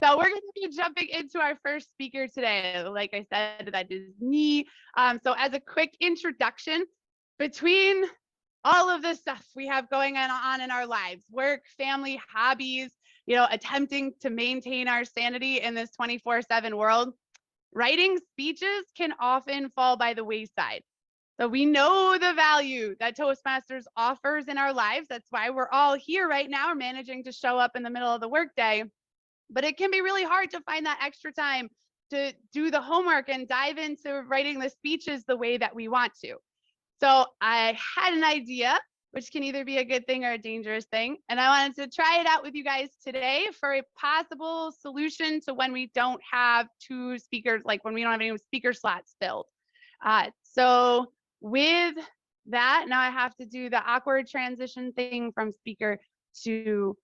So we're going to be jumping into our first speaker today. Like I said, that is me. So as a quick introduction, between all of this stuff we have going on in our lives, work, family, hobbies, attempting to maintain our sanity in this 24/7 world, writing speeches can often fall by the wayside. So we know the value that Toastmasters offers in our lives. That's why we're all here right now, managing to show up in the middle of the workday. But it can be really hard to find that extra time to do the homework and dive into writing the speeches the way that we want to. So I had an idea, which can either be a good thing or a dangerous thing. And I wanted to try it out with you guys today for a possible solution to when we don't have two speakers, like when we don't have any speaker slots filled. So with that, now I have to do the awkward transition thing from speaker to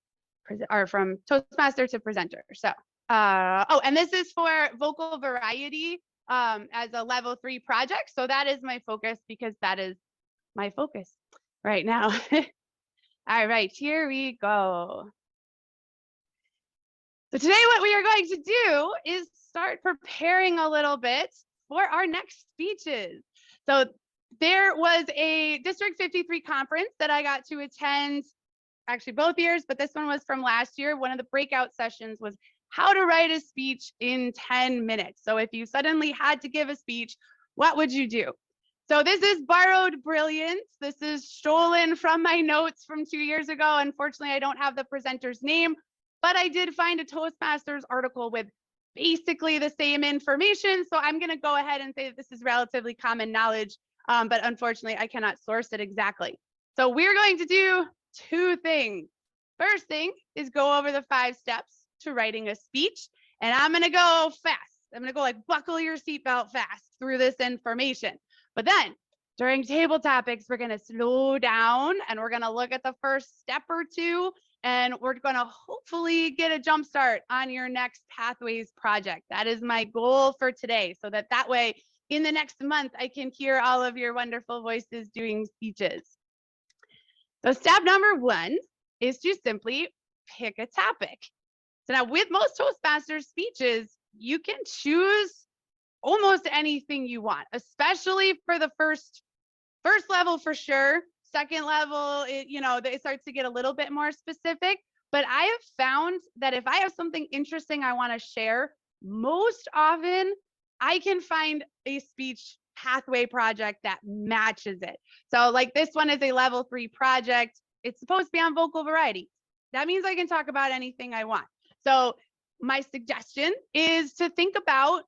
or from Toastmaster to presenter. So, and this is for vocal variety as a level 3 project. So that is my focus because that is my focus right now. All right, here we go. So today what we are going to do is start preparing a little bit for our next speeches. So there was a District 53 conference that I got to attend actually both years, but this one was from last year. One of the breakout sessions was how to write a speech in 10 minutes. So if you suddenly had to give a speech, what would you do? So this is borrowed brilliance. This is stolen from my notes from 2 years ago. Unfortunately, I don't have the presenter's name, but I did find a Toastmasters article with basically the same information. So I'm going to go ahead and say that this is relatively common knowledge, but unfortunately, I cannot source it exactly. So we're going to do 2 things. First thing is go over the 5 steps to writing a speech, and I'm going to go fast. I'm going to go like buckle your seatbelt fast through this information. But then during table topics, we're going to slow down and we're going to look at the first step or 2, and we're going to hopefully get a jump start on your next Pathways project. That is my goal for today, so that way in the next month, I can hear all of your wonderful voices doing speeches. So step number 1 is to simply pick a topic. So now with most Toastmasters speeches, you can choose almost anything you want, especially for the first level for sure. Second level, it starts to get a little bit more specific. But I have found that if I have something interesting I want to share, most often I can find a speech pathway project that matches it. So like this one is a level 3 project. It's supposed to be on vocal variety. That means I can talk about anything I want. So my suggestion is to think about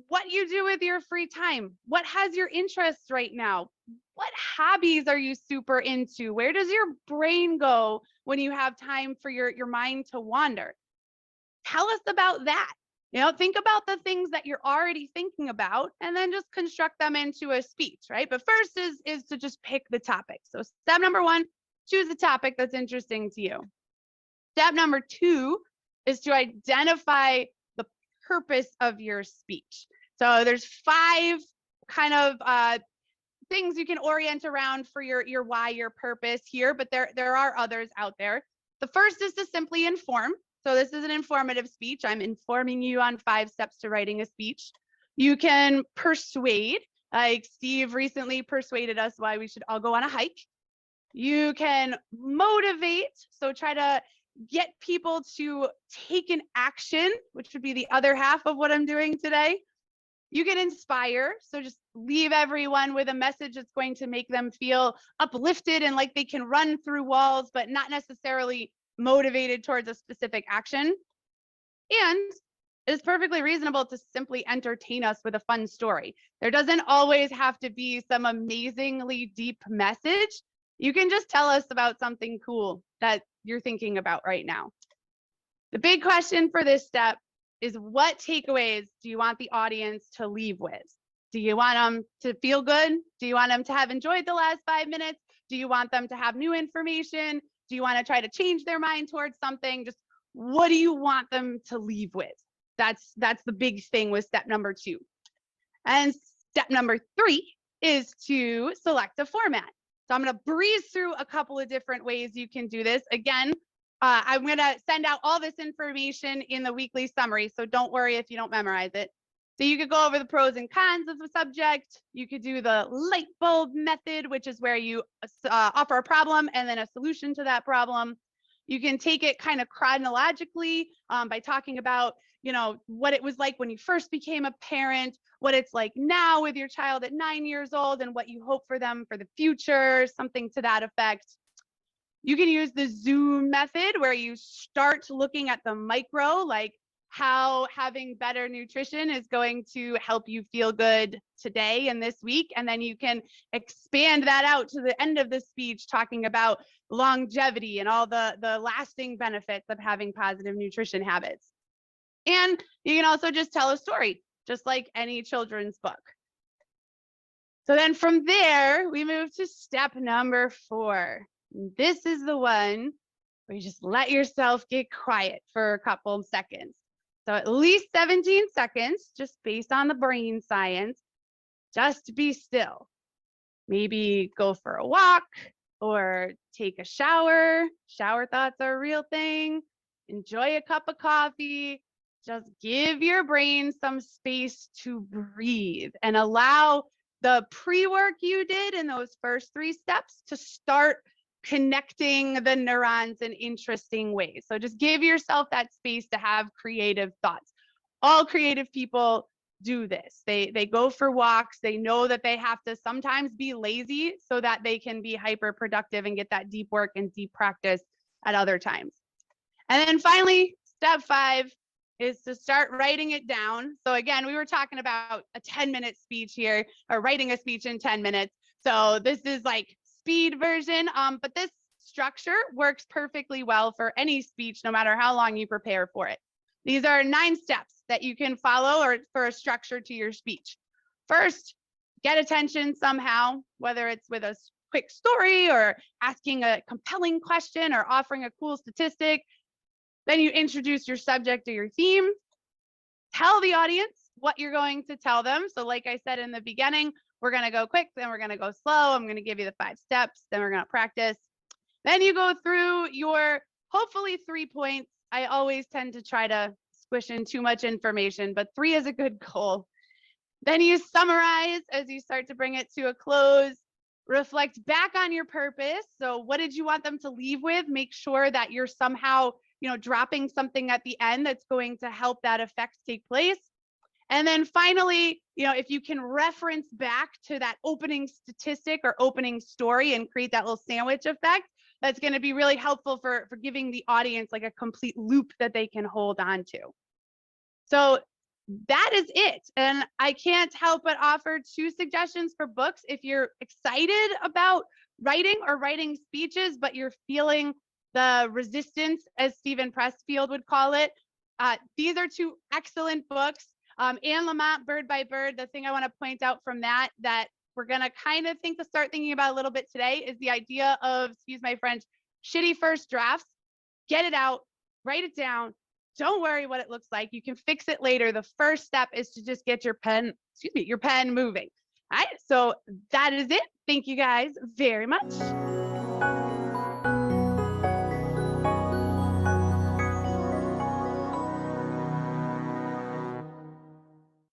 what you do with your free time. What has your interests right now? What hobbies are you super into? Where does your brain go when you have time for your mind to wander? Tell us about that. Think about the things that you're already thinking about and then just construct them into a speech, right? But first is to just pick the topic. So step number 1, choose a topic that's interesting to you. Step number 2 is to identify the purpose of your speech. So there's 5 kind of things you can orient around for your why, your purpose here, but there are others out there. The first is to simply inform. So this is an informative speech. I'm informing you on 5 steps to writing a speech. You can persuade, like Steve recently persuaded us why we should all go on a hike. You can motivate, so try to get people to take an action, which would be the other half of what I'm doing today. You can inspire, so just leave everyone with a message that's going to make them feel uplifted and like they can run through walls, but not necessarily motivated towards a specific action. And it's perfectly reasonable to simply entertain us with a fun story. There doesn't always have to be some amazingly deep message. You can just tell us about something cool that you're thinking about right now. The big question for this step is, what takeaways do you want the audience to leave with? Do you want them to feel good? Do you want them to have enjoyed the last 5 minutes? Do you want them to have new information? Do you want to try to change their mind towards something? Just what do you want them to leave with? That's the big thing with step number 2. And step number 3 is to select a format. So I'm going to breeze through a couple of different ways you can do this. Again, I'm going to send out all this information in the weekly summary, so don't worry if you don't memorize it. So you could go over the pros and cons of the subject. You could do the light bulb method, which is where you offer a problem and then a solution to that problem. You can take it kind of chronologically by talking about, what it was like when you first became a parent, what it's like now with your child at 9 years old, and what you hope for them for the future, something to that effect. You can use the zoom method where you start looking at the micro, like how having better nutrition is going to help you feel good today and this week. And then you can expand that out to the end of the speech, talking about longevity and all the lasting benefits of having positive nutrition habits. And you can also just tell a story, just like any children's book. So then from there, we move to step number 4. This is the one where you just let yourself get quiet for a couple of seconds. So at least 17 seconds, just based on the brain science, just be still. Maybe go for a walk or take a shower. Shower thoughts are a real thing. Enjoy a cup of coffee. Just give your brain some space to breathe and allow the pre-work you did in those first 3 steps to start connecting the neurons in interesting ways. So just give yourself that space to have creative thoughts. All creative people do this. They go for walks. They know that they have to sometimes be lazy so that they can be hyper productive and get that deep work and deep practice at other times. And then finally, step 5 is to start writing it down. So again, we were talking about a 10-minute speech here, or writing a speech in 10 minutes. So this is like speed version, but this structure works perfectly well for any speech, no matter how long you prepare for it. These are 9 steps that you can follow or for a structure to your speech. First, get attention somehow, whether it's with a quick story or asking a compelling question or offering a cool statistic. Then you introduce your subject or your theme. Tell the audience what you're going to tell them. So like I said in the beginning, we're going to go quick, then we're going to go slow. I'm going to give you the 5 steps, then we're going to practice. Then you go through your hopefully 3 points. I always tend to try to squish in too much information, but 3 is a good goal. Then you summarize as you start to bring it to a close. Reflect back on your purpose. So what did you want them to leave with? Make sure that you're somehow, dropping something at the end that's going to help that effect take place. And then finally, if you can reference back to that opening statistic or opening story and create that little sandwich effect, that's going to be really helpful for giving the audience like a complete loop that they can hold on to. So that is it. And I can't help but offer 2 suggestions for books. If you're excited about writing or writing speeches, but you're feeling the resistance, as Stephen Pressfield would call it, these are 2 excellent books. Anne Lamott, Bird by Bird, the thing I want to point out from that we're going to kind of start thinking about a little bit today is the idea of, excuse my French, shitty first drafts. Get it out, write it down. Don't worry what it looks like. You can fix it later. The first step is to just get your pen moving. All right, so that is it. Thank you guys very much.